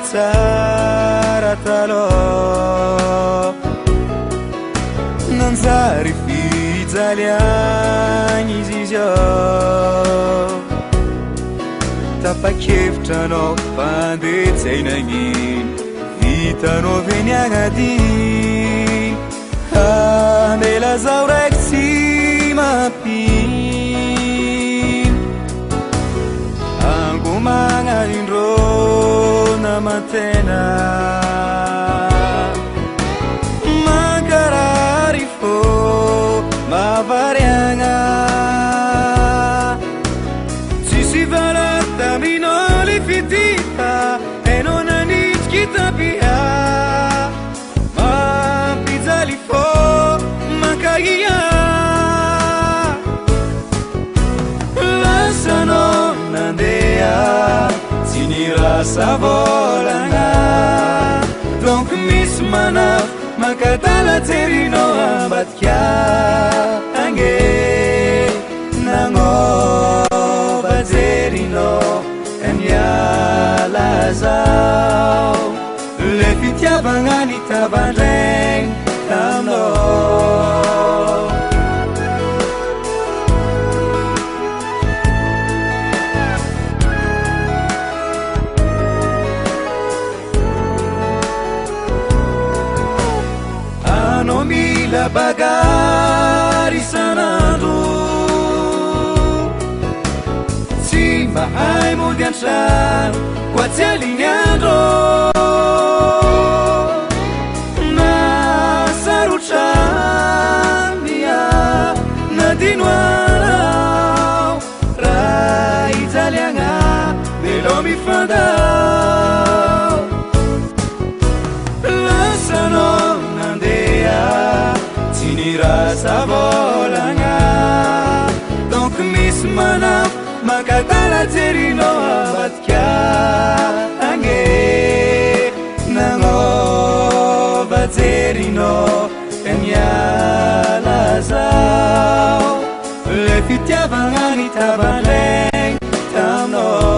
tsara taloha nanjary fijaliagny izy izao tapa-kevitranao fandejainagny vitanao veny agnaty andela zaho raiky tsy mampino angomagna indrô namatena mankarary fô mavariagna tsisy valary taminao le fitita hainao nanitsika tapia mampijaly fô mankaia lasanao nandeha tsy nirasa volagna donc misy manafo makatala jerinao ambadika ange nagnova jerinao amiala zao le fitiavagna nitavandraigny taminao anao mila bagary isanandro tsy mahay mody antrano koa tsy alignandro nasarotrania nadinoanao raha ijaliagna velo mifandao lasanao nandeha tsy nirasa volagna donc misy manafo makatala jerinao ambadika ange nagnova jerinao amiala zao le fitiavagna nitavandraigny taminao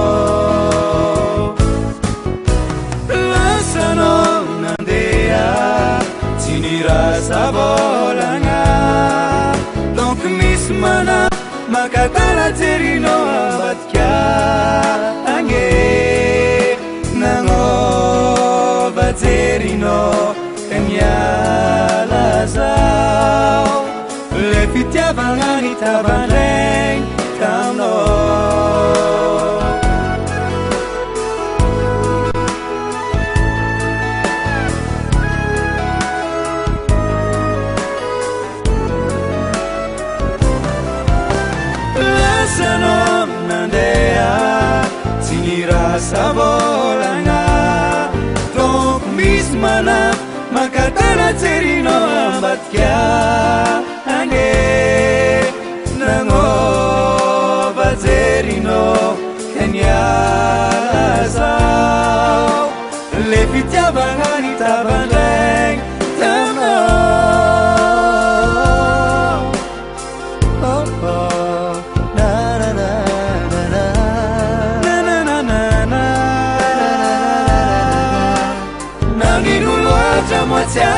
lasanao nandeha tsy nirasa volagna donc misy manafo makatala jerinao ambadika ange nagnova jerinao amiala zao le fitiavagna nitavandraigny taminao lasanao nandeha tsy nirasa volagna donc misy manafo makatala jerinao ambadika ange nagnova jerinao amiala zao le fitiavagna nitavandraigny taminao nanino loatra moitié